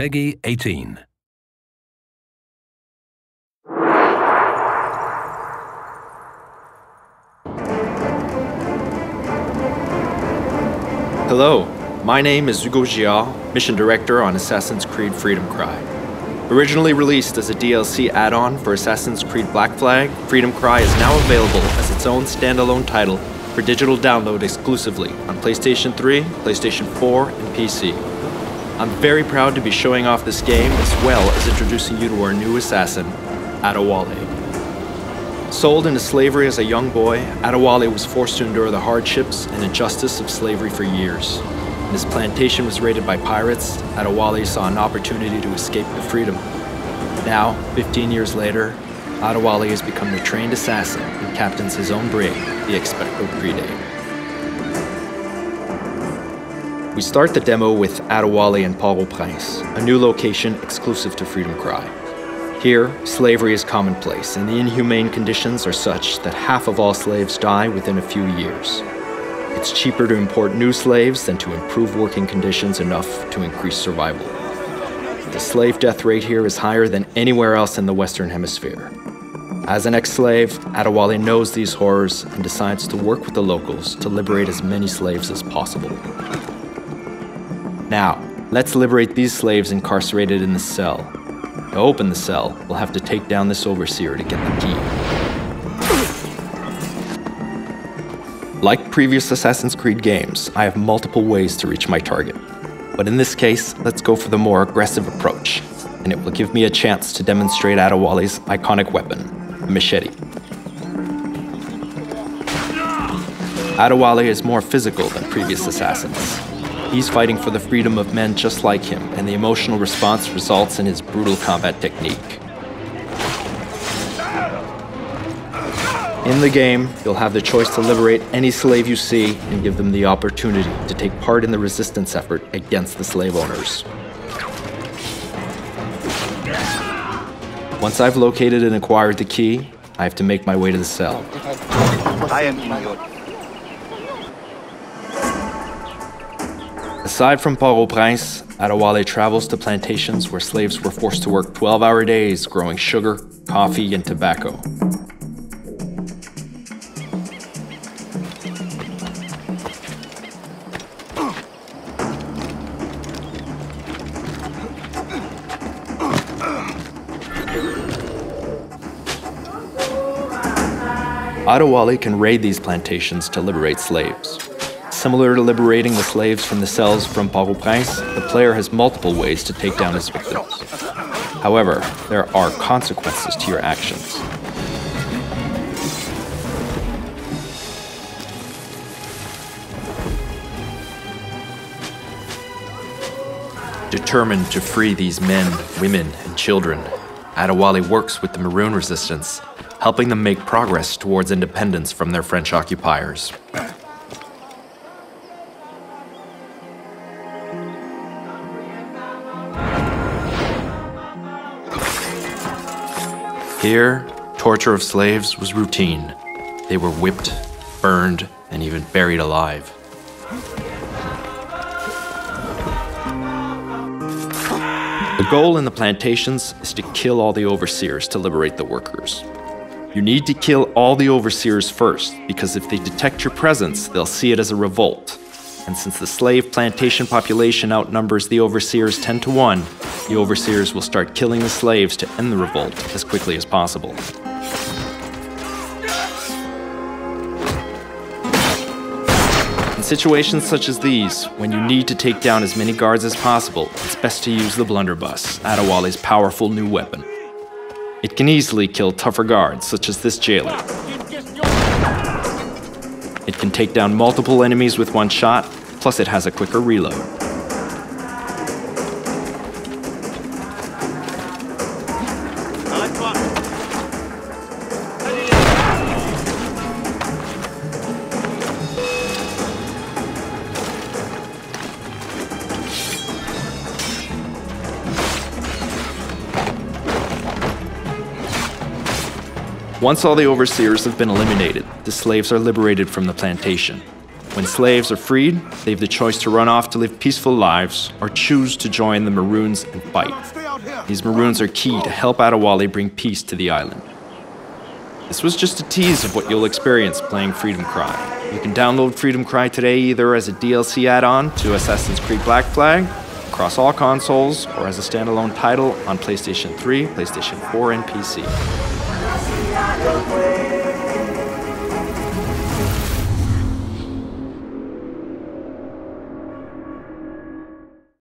Peggy 18. Hello, my name is Hugo Gial, Mission Director on Assassin's Creed Freedom Cry. Originally released as a DLC add-on for Assassin's Creed Black Flag, Freedom Cry is now available as its own standalone title for digital download exclusively on PlayStation 3, PlayStation 4, and PC. I'm very proud to be showing off this game as well as introducing you to our new assassin, Adewale. Sold into slavery as a young boy, Adewale was forced to endure the hardships and injustice of slavery for years. When his plantation was raided by pirates, Adewale saw an opportunity to escape to freedom. Now, 15 years later, Adewale has become the trained assassin and captains his own brig, the Expecto Pride. We start the demo with Adewale and Port-au-Prince, a new location exclusive to Freedom Cry. Here, slavery is commonplace, and the inhumane conditions are such that half of all slaves die within a few years. It's cheaper to import new slaves than to improve working conditions enough to increase survival. The slave death rate here is higher than anywhere else in the Western Hemisphere. As an ex-slave, Adewale knows these horrors and decides to work with the locals to liberate as many slaves as possible. Now, let's liberate these slaves incarcerated in the cell. To open the cell, we'll have to take down this overseer to get the key. Like previous Assassin's Creed games, I have multiple ways to reach my target. But in this case, let's go for the more aggressive approach, and it will give me a chance to demonstrate Adewale's iconic weapon, the machete. Adewale is more physical than previous assassins. He's fighting for the freedom of men just like him, and the emotional response results in his brutal combat technique. In the game, you'll have the choice to liberate any slave you see and give them the opportunity to take part in the resistance effort against the slave owners. Once I've located and acquired the key, I have to make my way to the cell. Aside from Port-au-Prince, Adewale travels to plantations where slaves were forced to work 12-hour days growing sugar, coffee, and tobacco. Adewale can raid these plantations to liberate slaves. Similar to liberating the slaves from the cells from Port-au-Prince, the player has multiple ways to take down his victims. However, there are consequences to your actions. Determined to free these men, women, and children, Adewale works with the Maroon Resistance, helping them make progress towards independence from their French occupiers. Here, torture of slaves was routine. They were whipped, burned, and even buried alive. The goal in the plantations is to kill all the overseers to liberate the workers. You need to kill all the overseers first, because if they detect your presence, they'll see it as a revolt. And since the slave plantation population outnumbers the overseers 10 to 1, the overseers will start killing the slaves to end the revolt as quickly as possible. In situations such as these, when you need to take down as many guards as possible, it's best to use the blunderbuss, Adewale's powerful new weapon. It can easily kill tougher guards, such as this jailer. It can take down multiple enemies with one shot, plus it has a quicker reload. Once all the overseers have been eliminated, the slaves are liberated from the plantation. When slaves are freed, they have the choice to run off to live peaceful lives or choose to join the Maroons and fight. These Maroons are key to help Adewale bring peace to the island. This was just a tease of what you'll experience playing Freedom Cry. You can download Freedom Cry today either as a DLC add-on to Assassin's Creed Black Flag, across all consoles, or as a standalone title on PlayStation 3, PlayStation 4, and PC.